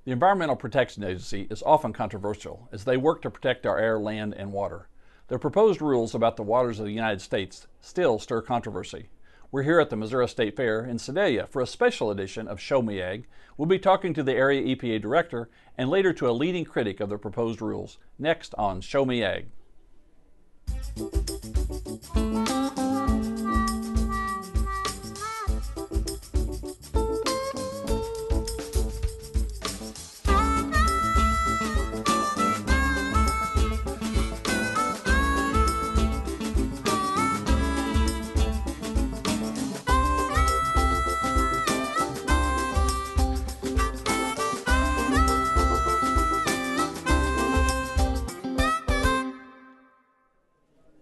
The Environmental Protection Agency is often controversial as they work to protect our air, land, and water. Their proposed rules about the waters of the United States still stir controversy. We're here at the Missouri State Fair in Sedalia for a special edition of Show Me Ag. We'll be talking to the area EPA director and later to a leading critic of the proposed rules. Next on Show Me Ag.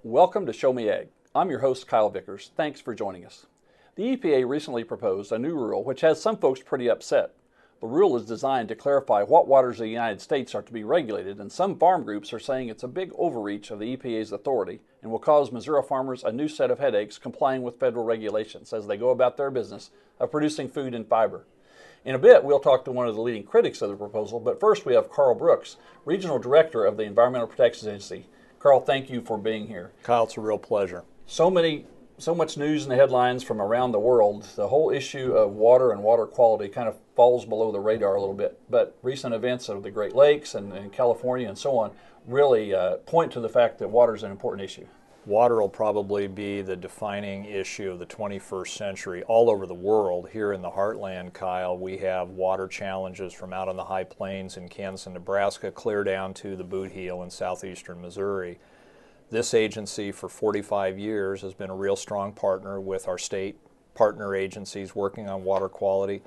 Welcome to Show Me Ag. I'm your host, Kyle Vickers. Thanks for joining us. The EPA recently proposed a new rule which has some folks pretty upset. The rule is designed to clarify what waters of the United States are to be regulated, and some farm groups are saying it's a big overreach of the EPA's authority and will cause Missouri farmers a new set of headaches complying with federal regulations as they go about their business of producing food and fiber. In a bit, we'll talk to one of the leading critics of the proposal, but first we have Carl Brooks, Regional Director of the Environmental Protection Agency. Carl, thank you for being here. Kyle, it's a real pleasure. So much news in the headlines from around the world. The whole issue of water and water quality kind of falls below the radar a little bit. But recent events of the Great Lakes and California and so on really point to the fact that water is an important issue. Water will probably be the defining issue of the 21st century all over the world. Here in the heartland, Kyle, we have water challenges from out on the high plains in Kansas and Nebraska clear down to the boot heel in southeastern Missouri. This agency for 45 years has been a real strong partner with our state partner agencies working on water quality.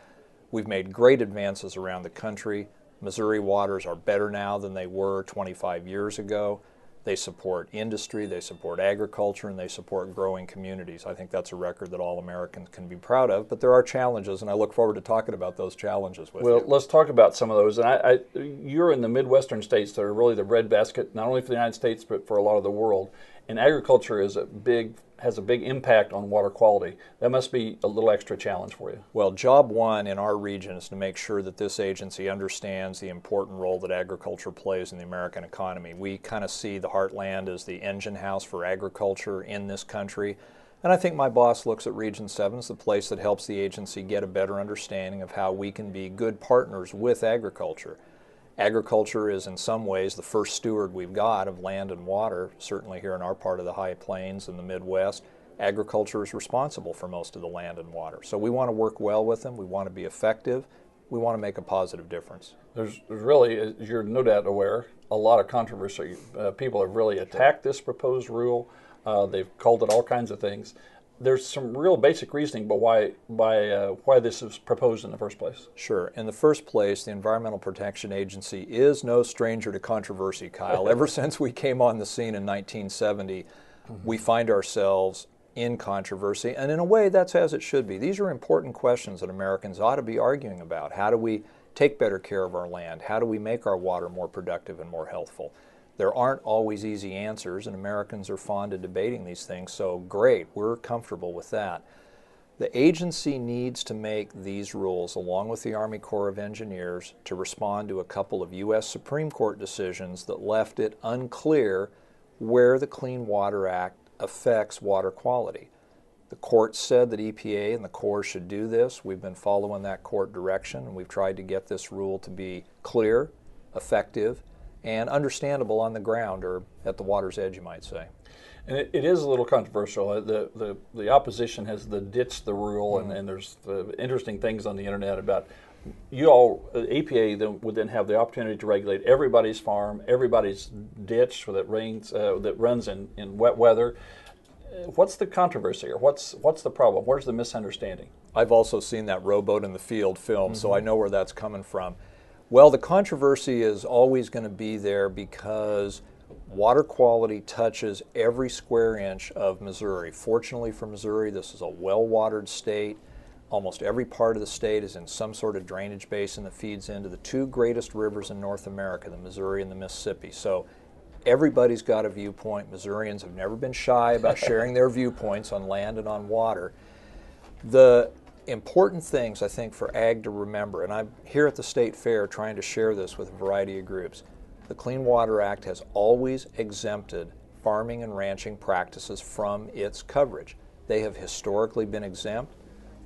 We've made great advances around the country. Missouri waters are better now than they were 25 years ago. They support industry, they support agriculture, and they support growing communities. I think that's a record that all Americans can be proud of, but there are challenges, and I look forward to talking about those challenges with you. Well, let's talk about some of those. And you're in the Midwestern states that are really the breadbasket, not only for the United States, but for a lot of the world. And agriculture has a big impact on water quality. That must be a little extra challenge for you. Well, job one in our region is to make sure that this agency understands the important role that agriculture plays in the American economy. We kind of see the heartland as the engine house for agriculture in this country. And I think my boss looks at Region 7 as the place that helps the agency get a better understanding of how we can be good partners with agriculture. Agriculture is in some ways the first steward we've got of land and water, certainly here in our part of the high plains and the Midwest. Agriculture is responsible for most of the land and water. So we want to work well with them, we want to be effective, we want to make a positive difference. There's really, as you're no doubt aware, a lot of controversy. People have really attacked this proposed rule. They've called it all kinds of things. There's some real basic reasoning but why this was proposed in the first place. Sure. In the first place, the Environmental Protection Agency is no stranger to controversy, Kyle. Ever since we came on the scene in 1970, we find ourselves in controversy, and in a way that's as it should be. These are important questions that Americans ought to be arguing about. How do we take better care of our land? How do we make our water more productive and more healthful? There aren't always easy answers, and Americans are fond of debating these things, so great, we're comfortable with that. The agency needs to make these rules, along with the Army Corps of Engineers, to respond to a couple of U.S. Supreme Court decisions that left it unclear where the Clean Water Act affects water quality. The court said that EPA and the Corps should do this. We've been following that court direction, and we've tried to get this rule to be clear, effective, and understandable on the ground, or at the water's edge, you might say. And it is a little controversial. The opposition has ditched the rule, and there's interesting things on the internet about EPA would then have the opportunity to regulate everybody's farm, everybody's ditch that runs in wet weather. What's the controversy, or what's the problem? Where's the misunderstanding? I've also seen that Rowboat in the Field film, so I know where that's coming from. Well, the controversy is always going to be there because water quality touches every square inch of Missouri. Fortunately for Missouri, this is a well-watered state. Almost every part of the state is in some sort of drainage basin that feeds into the two greatest rivers in North America, the Missouri and the Mississippi. So everybody's got a viewpoint. Missourians have never been shy about sharing their viewpoints on land and on water. The Important things, I think, for ag to remember, and I'm here at the State Fair trying to share this with a variety of groups. The Clean Water Act has always exempted farming and ranching practices from its coverage. They have historically been exempt.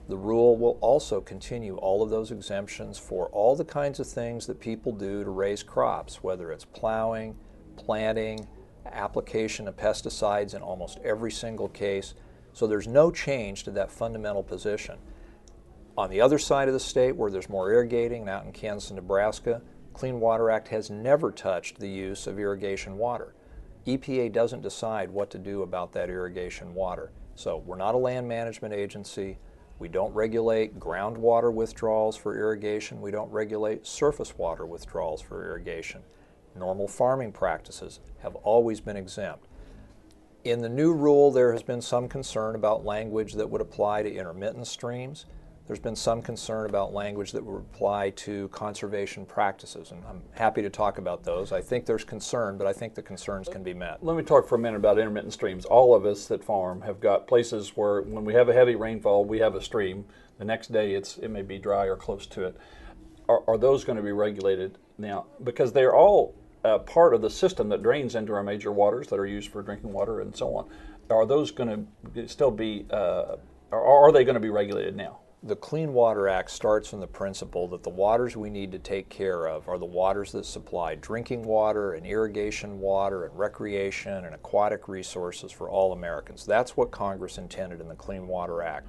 The rule will also continue all of those exemptions for all the kinds of things that people do to raise crops, whether it's plowing, planting, application of pesticides in almost every single case. So there's no change to that fundamental position. On the other side of the state, where there's more irrigating, out in Kansas and Nebraska, Clean Water Act has never touched the use of irrigation water. EPA doesn't decide what to do about that irrigation water. So we're not a land management agency. We don't regulate groundwater withdrawals for irrigation. We don't regulate surface water withdrawals for irrigation. Normal farming practices have always been exempt. In the new rule, there has been some concern about language that would apply to intermittent streams. There's been some concern about language that would apply to conservation practices, and I'm happy to talk about those. I think there's concern, but I think the concerns can be met. Let me talk for a minute about intermittent streams. All of us that farm have got places where when we have a heavy rainfall, we have a stream. The next day it may be dry or close to it. Are those going to be regulated now? Because they're all part of the system that drains into our major waters that are used for drinking water and so on. Are those going to still be, or are they going to be regulated now? The Clean Water Act starts from the principle that the waters we need to take care of are the waters that supply drinking water and irrigation water and recreation and aquatic resources for all Americans. That's what Congress intended in the Clean Water Act.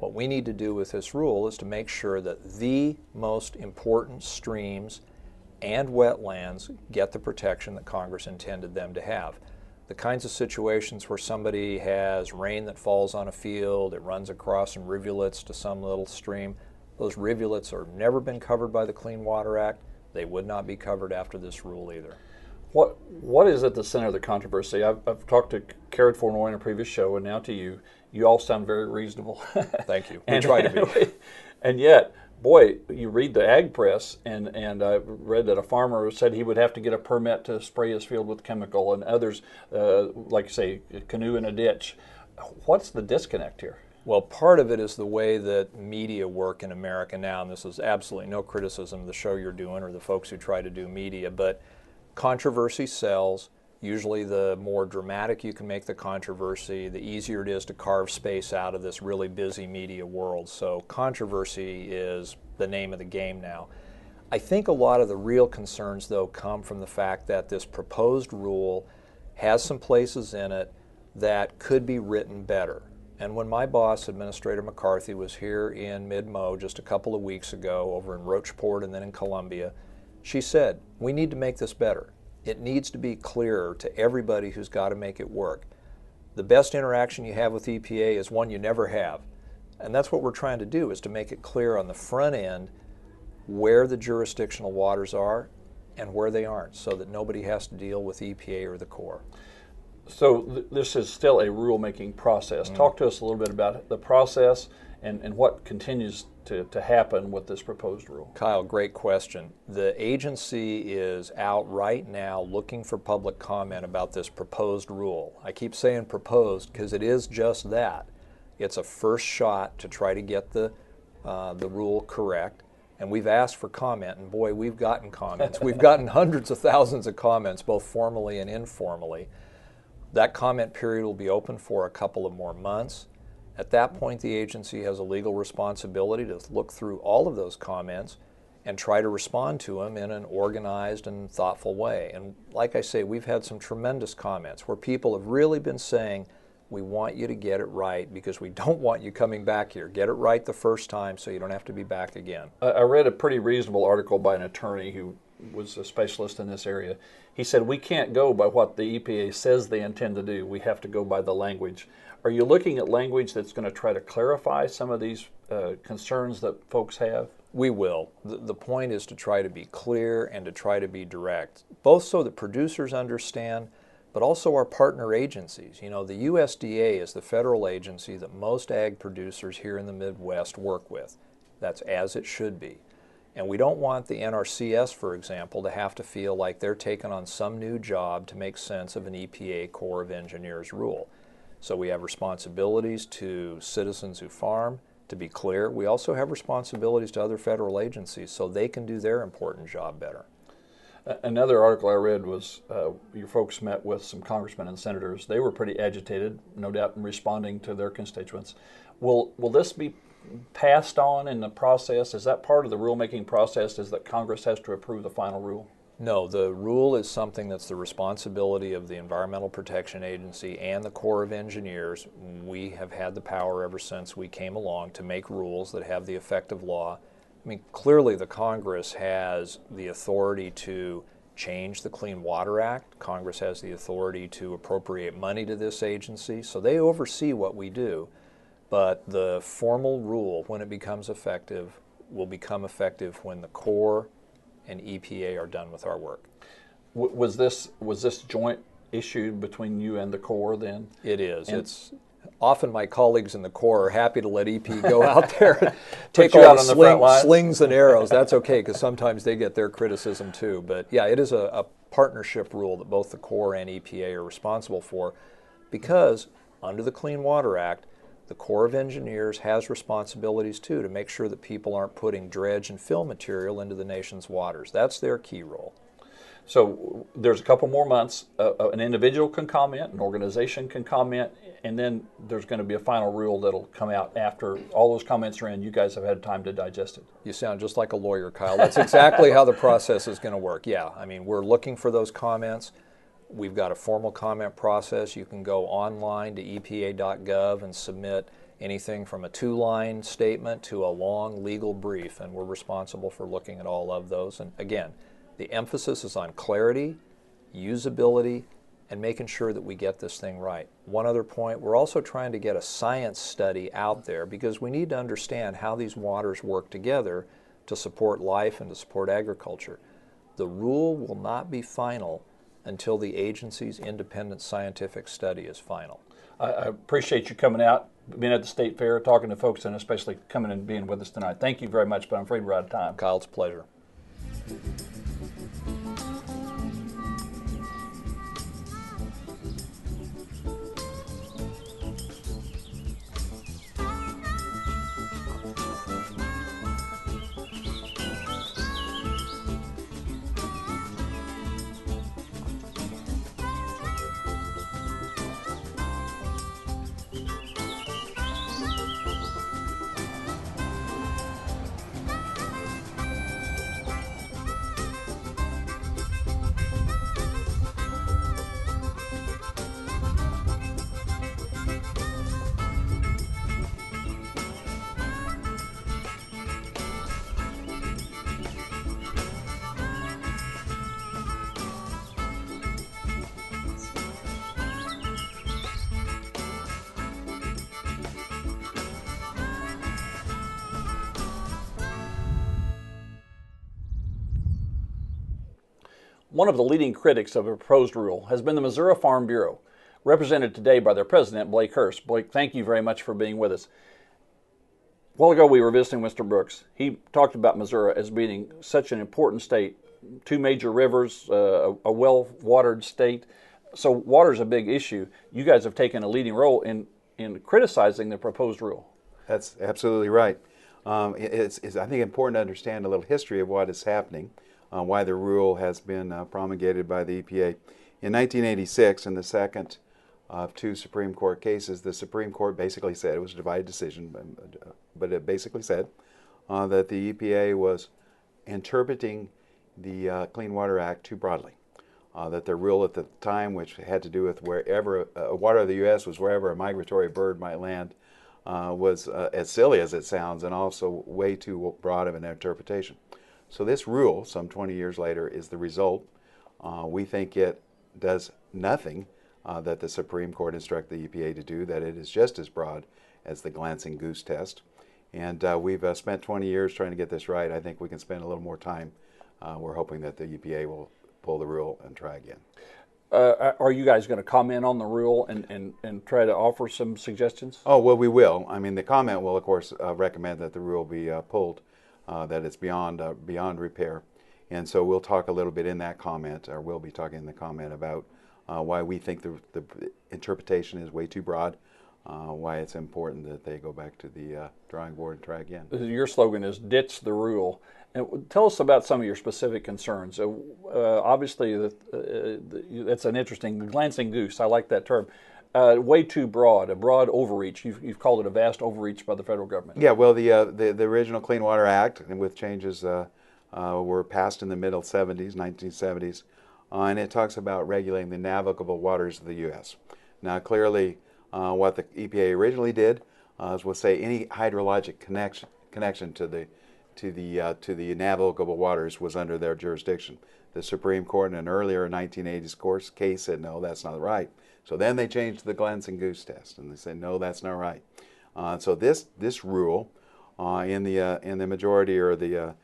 What we need to do with this rule is to make sure that the most important streams and wetlands get the protection that Congress intended them to have. The kinds of situations where somebody has rain that falls on a field, it runs across some rivulets to some little stream, those rivulets have never been covered by the Clean Water Act. They would not be covered after this rule either. What is at the center of the controversy? I've talked to Carrot Fornoy in a previous show, and now to you. You all sound very reasonable. Thank you. We try to be. And yet, boy, you read the ag press, and I read that a farmer said he would have to get a permit to spray his field with chemical, and others, like say, canoe in a ditch. What's the disconnect here? Well, part of it is the way that media work in America now, and this is absolutely no criticism of the show you're doing or the folks who try to do media, but controversy sells. Usually the more dramatic you can make the controversy, the easier it is to carve space out of this really busy media world. So controversy is the name of the game now. I think a lot of the real concerns, though, come from the fact that this proposed rule has some places in it that could be written better. And when my boss, Administrator McCarthy, was here in mid-Mo just a couple of weeks ago over in Rocheport and then in Columbia, she said, we need to make this better. It needs to be clearer to everybody who's got to make it work. The best interaction you have with EPA is one you never have. And that's what we're trying to do, is to make it clear on the front end where the jurisdictional waters are and where they aren't, so that nobody has to deal with EPA or the Corps. So this is still a rulemaking process. Talk to us a little bit about the process and what continues to happen with this proposed rule. Kyle, great question. The agency is out right now looking for public comment about this proposed rule. I keep saying proposed because it is just that. It's a first shot to try to get the rule correct. And we've asked for comment, and boy, we've gotten comments. We've gotten hundreds of thousands of comments, both formally and informally. That comment period will be open for a couple of more months. At that point, the agency has a legal responsibility to look through all of those comments and try to respond to them in an organized and thoughtful way. And like I say, we've had some tremendous comments where people have really been saying, we want you to get it right because we don't want you coming back here. Get it right the first time so you don't have to be back again. I read a pretty reasonable article by an attorney who was a specialist in this area. He said, we can't go by what the EPA says they intend to do. We have to go by the language. Are you looking at language that's going to try to clarify some of these concerns that folks have? We will. The point is to try to be clear and to try to be direct, both so that producers understand, but also our partner agencies. You know, the USDA is the federal agency that most ag producers here in the Midwest work with. That's as it should be. And we don't want the NRCS, for example, to have to feel like they're taking on some new job to make sense of an EPA Corps of Engineers rule. So we have responsibilities to citizens who farm to be clear, we also have responsibilities to other federal agencies so they can do their important job better. Another article I read was your folks met with some congressmen and senators. They were pretty agitated, no doubt, in responding to their constituents. Will this be passed on in the process? Is that part of the rulemaking process, is that Congress has to approve the final rule? No, the rule is something that's the responsibility of the Environmental Protection Agency and the Corps of Engineers. We have had the power ever since we came along to make rules that have the effect of law. I mean, clearly the Congress has the authority to change the Clean Water Act. Congress has the authority to appropriate money to this agency, so they oversee what we do. But the formal rule, when it becomes effective, will become effective when the Corps and EPA are done with our work. Was this joint issued between you and the Corps then? It is. It's often my colleagues in the Corps are happy to let EP go out there and take all the slings and arrows. That's okay, because sometimes they get their criticism too. But yeah, it is a partnership rule that both the Corps and EPA are responsible for, because under the Clean Water Act, the Corps of Engineers has responsibilities too to make sure that people aren't putting dredge and fill material into the nation's waters. That's their key role. So there's a couple more months. An individual can comment, an organization can comment, and then there's going to be a final rule that'll come out after all those comments are in. You guys have had time to digest it. You sound just like a lawyer, Kyle. That's exactly how the process is going to work. Yeah, I mean, we're looking for those comments. We've got a formal comment process. You can go online to epa.gov and submit anything from a 2-line statement to a long legal brief, and we're responsible for looking at all of those. And again, the emphasis is on clarity, usability, and making sure that we get this thing right. One other point, we're also trying to get a science study out there, because we need to understand how these waters work together to support life and to support agriculture. The rule will not be final until the agency's independent scientific study is final. I appreciate you coming out, being at the State Fair, talking to folks, and especially coming and being with us tonight. Thank you very much, but I'm afraid we're out of time. Kyle, it's a pleasure. One of the leading critics of a proposed rule has been the Missouri Farm Bureau, represented today by their president, Blake Hurst. Blake, thank you very much for being with us. A while ago we were visiting Mr. Brooks. He talked about Missouri as being such an important state, 2 major rivers, a well-watered state. So water is a big issue. You guys have taken a leading role in criticizing the proposed rule. That's absolutely right. It's I think, important to understand a little history of what is happening, why the rule has been promulgated by the EPA. In 1986, in the second of 2 Supreme Court cases, the Supreme Court basically said, it was a divided decision, but it basically said that the EPA was interpreting the Clean Water Act too broadly. That the rule at the time, which had to do with wherever, water of the U.S. was wherever a migratory bird might land, was as silly as it sounds, and also way too broad of an interpretation. So this rule, some 20 years later, is the result. We think it does nothing that the Supreme Court instructed the EPA to do, that it is just as broad as the glancing goose test. And we've spent 20 years trying to get this right. I think we can spend a little more time. We're hoping that the EPA will pull the rule and try again. Are you guys going to comment on the rule and try to offer some suggestions? Oh, well, we will. I mean, the comment will, of course, recommend that the rule be pulled, that it's beyond repair. And so we'll talk a little bit in that comment, or we'll be talking in the comment about why we think the interpretation is way too broad. why it's important that they go back to the drawing board and try again. Your slogan is "Ditch the Rule." And tell us about some of your specific concerns. Obviously, that's an interesting glancing goose. I like that term. Way too broad, a broad overreach. You've called it a vast overreach by the federal government. Yeah, well, the original Clean Water Act, and with changes, were passed in the middle 70s, 1970s, and it talks about regulating the navigable waters of the U.S. Now, clearly, what the EPA originally did was say any hydrologic connection to the navigable waters was under their jurisdiction. The Supreme Court in an earlier 1980s case said no, that's not right. So then they changed the glancing goose test, and they said no, that's not right. So this rule, in the majority or the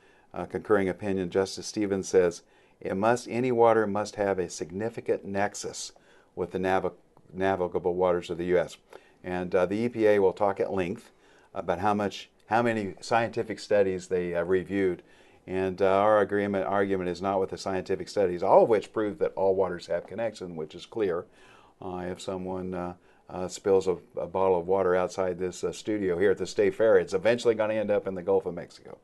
concurring opinion, Justice Stevens says any water must have a significant nexus with the navigable waters of the U.S. And the EPA will talk at length about how many scientific studies they reviewed. And our argument is not with the scientific studies, all of which prove that all waters have connection, which is clear. If someone spills a bottle of water outside this studio here at the State Fair, it's eventually going to end up in the Gulf of Mexico.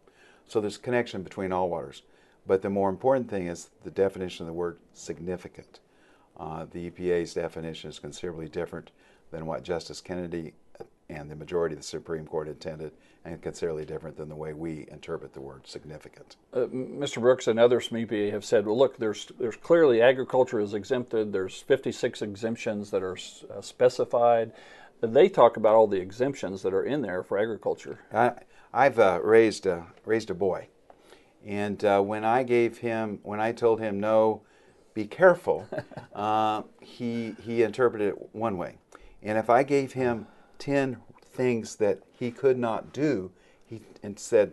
So there's connection between all waters. But the more important thing is the definition of the word significant. The EPA's definition is considerably different than what Justice Kennedy and the majority of the Supreme Court intended, and considerably different than the way we interpret the word significant. Mr. Brooks and others from EPA have said, well, look, there's clearly agriculture is exempted. There's 56 exemptions that are specified. They talk about all the exemptions that are in there for agriculture. I've raised a boy, and when I told him no, be careful, he interpreted it one way. And if I gave him 10 things that he could not do, and said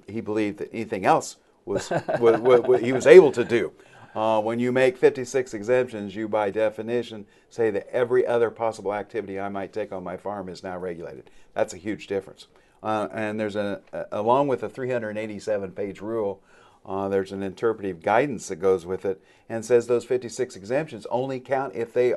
he believed that anything else was he was able to do. When you make 56 exemptions, you by definition say that every other possible activity I might take on my farm is now regulated. That's a huge difference. And there's along with a 387-page rule, there's an interpretive guidance that goes with it and says those 56 exemptions only count if they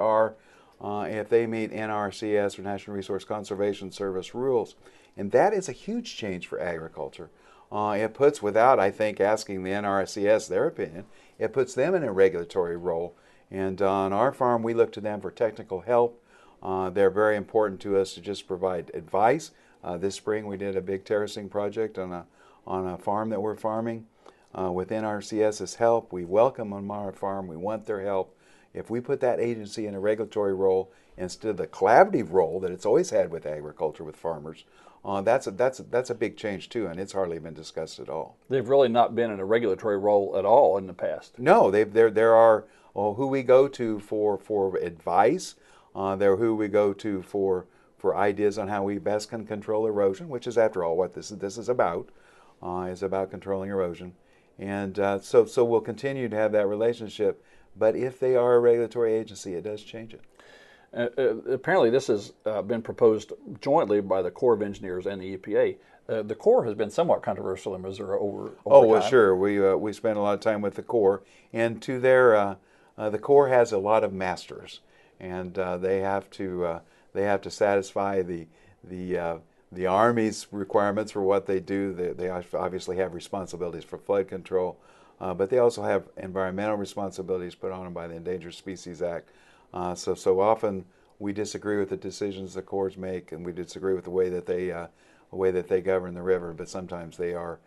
meet NRCS or National Resource Conservation Service rules. And that is a huge change for agriculture. It puts, without, I think, asking the NRCS their opinion, it puts them in a regulatory role. And on our farm, we look to them for technical help. They're very important to us to just provide advice. This spring, we did a big terracing project on a farm that we're farming. With NRCS's help, we welcome them on our farm. We want their help. If we put that agency in a regulatory role instead of the collaborative role that it's always had with agriculture, with farmers, that's a big change too, and it's hardly been discussed at all. They've really not been in a regulatory role at all in the past. No, there are who we go to for advice. They're who we go to for ideas on how we best can control erosion, which is, after all, what this is about. Is about controlling erosion, and so we'll continue to have that relationship. But if they are a regulatory agency, it does change it. Apparently, this has been proposed jointly by the Corps of Engineers and the EPA. The Corps has been somewhat controversial in Missouri over well, time. Sure. We spent a lot of time with the Corps, and to their the Corps has a lot of masters, and they have to satisfy the Army's requirements for what they do. They obviously have responsibilities for flood control. But they also have environmental responsibilities put on them by the Endangered Species Act. So often we disagree with the decisions the Corps make, and we disagree with the way that they govern the river. But sometimes they are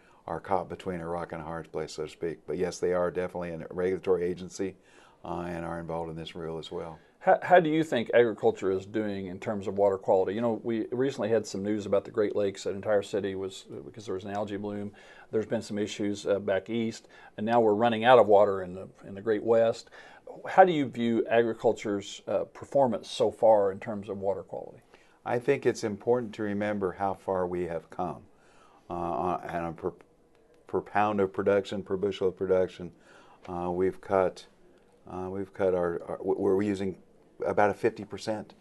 caught between a rock and a hard place, so to speak. But yes, they are definitely a regulatory agency and are involved in this rule as well. How do you think agriculture is doing in terms of water quality? You know, we recently had some news about the Great Lakes. An entire city was, because there was an algae bloom. There's been some issues back east, and now we're running out of water in the Great West. How do you view agriculture's performance so far in terms of water quality? I think it's important to remember how far we have come. And per pound of production, per bushel of production, we're using about a 50%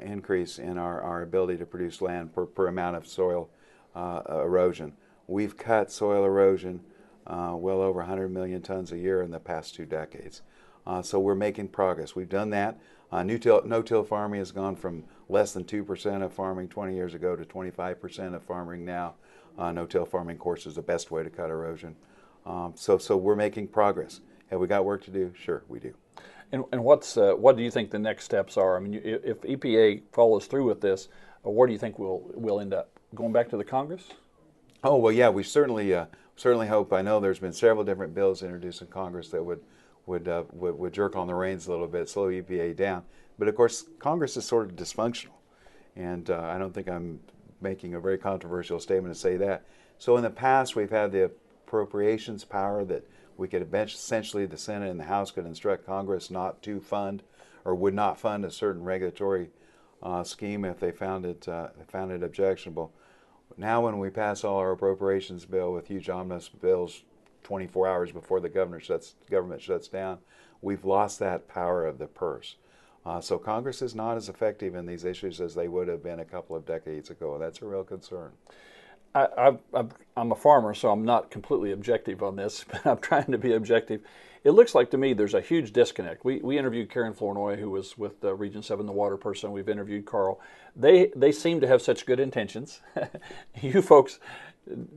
increase in our ability to produce land per amount of soil erosion. We've cut soil erosion well over 100 million tons a year in the past 2 decades. So we're making progress. We've done that. No-till farming has gone from less than 2% of farming 20 years ago to 25% of farming now. No-till farming, of course, is the best way to cut erosion. So we're making progress. Have we got work to do? Sure, we do. And what do you think the next steps are? I mean, if EPA follows through with this, where do you think we'll end up? Going back to the Congress? Oh, well, yeah, we certainly hope. I know there's been several different bills introduced in Congress that would jerk on the reins a little bit, slow EPA down. But of course, Congress is sort of dysfunctional, and I don't think I'm making a very controversial statement to say that. So in the past, we've had the appropriations power that we could essentially, the Senate and the House could instruct Congress not to fund or would not fund a certain regulatory scheme if they found it objectionable. Now, when we pass all our appropriations bill with huge omnibus bills 24 hours before the government shuts down, we've lost that power of the purse. So Congress is not as effective in these issues as they would have been a couple of decades ago. That's a real concern. I'm a farmer, so I'm not completely objective on this, but I'm trying to be objective. It looks like to me there's a huge disconnect. We interviewed Karen Flournoy, who was with Region 7, the water person. We've interviewed Carl. They seem to have such good intentions. You folks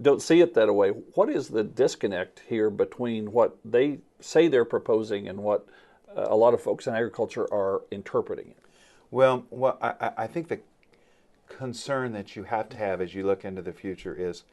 don't see it that way. What is the disconnect here between what they say they're proposing and what a lot of folks in agriculture are interpreting? Well, I think the concern that you have to have as you look into the future is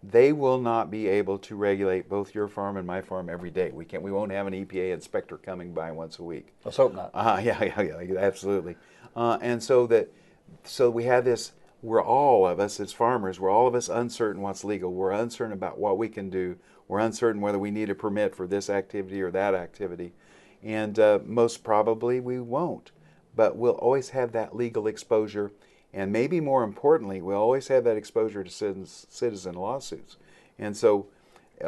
they will not be able to regulate both your farm and my farm every day. We won't have an EPA inspector coming by once a week. Let's hope not. Yeah, absolutely. And so we have this. We're all of us as farmers. We're all of us uncertain what's legal. We're uncertain about what we can do. We're uncertain whether we need a permit for this activity or that activity, and most probably we won't. But we'll always have that legal exposure. And maybe more importantly, we'll always have that exposure to citizen lawsuits. And so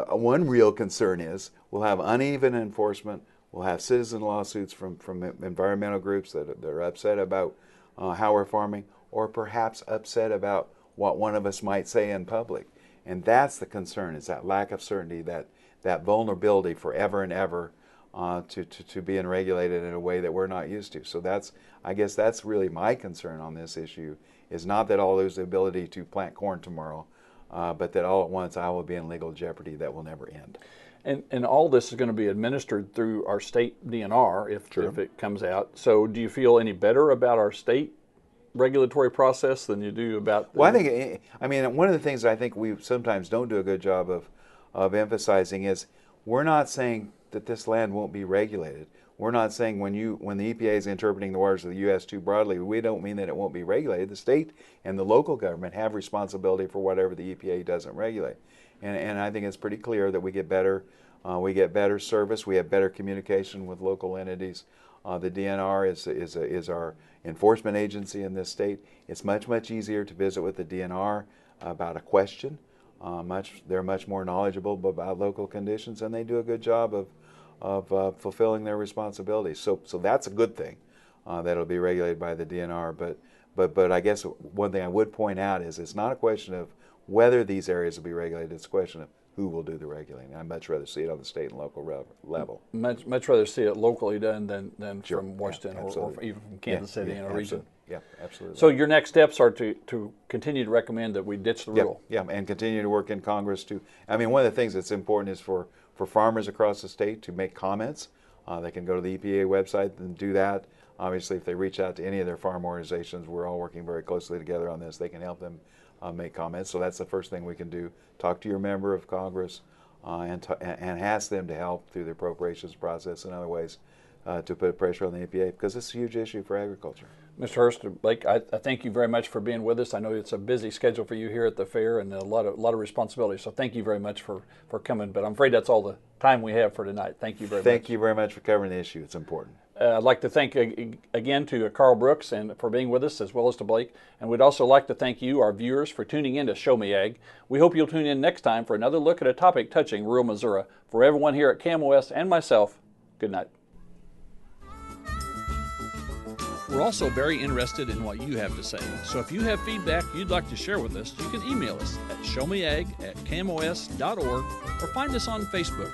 one real concern is we'll have uneven enforcement. We'll have citizen lawsuits from environmental groups that are upset about how we're farming, or perhaps upset about what one of us might say in public. And that's the concern, is that lack of certainty, that vulnerability forever and ever to being regulated in a way that we're not used to. So I guess that's really my concern on this issue, is not that I'll lose the ability to plant corn tomorrow, but that all at once I will be in legal jeopardy that will never end. And all this is going to be administered through our state DNR if it comes out. So do you feel any better about our state regulatory process than you do about Well, I mean, one of the things I think we sometimes don't do a good job of emphasizing is we're not saying that this land won't be regulated. We're not saying when the EPA is interpreting the waters of the U.S. too broadly, we don't mean that it won't be regulated. The state and the local government have responsibility for whatever the EPA doesn't regulate. And I think it's pretty clear that we get better service, we have better communication with local entities. The DNR is our enforcement agency in this state. It's much easier to visit with the DNR about a question. They're much more knowledgeable about local conditions, and they do a good job of fulfilling their responsibilities. So that's a good thing that it'll be regulated by the DNR. But I guess one thing I would point out is it's not a question of whether these areas will be regulated. It's a question of who will do the regulating. I'd much rather see it on the state and local level. Much rather see it locally done than Sure. from Washington or even from Kansas City in a region. Yeah, absolutely. So your next steps are to continue to recommend that we ditch the rule. Yeah, and continue to work in Congress to. I mean, one of the things that's important is for farmers across the state to make comments. They can go to the EPA website and do that. Obviously, if they reach out to any of their farm organizations, we're all working very closely together on this. They can help them make comments. So that's the first thing we can do. Talk to your member of Congress and ask them to help through the appropriations process and other ways to put pressure on the EPA, because it's a huge issue for agriculture. Mr. Hurst, Blake, I thank you very much for being with us. I know it's a busy schedule for you here at the fair and a lot of responsibility. So thank you very much for coming. But I'm afraid that's all the time we have for tonight. Thank you very much. Thank you very much for covering the issue. It's important. I'd like to thank again to Carl Brooks and for being with us, as well as to Blake. And we'd also like to thank you, our viewers, for tuning in to Show Me Ag. We hope you'll tune in next time for another look at a topic touching rural Missouri. For everyone here at KMOS and myself, good night. We're also very interested in what you have to say. So if you have feedback you'd like to share with us, you can email us at showmeag@kmos.org or find us on Facebook.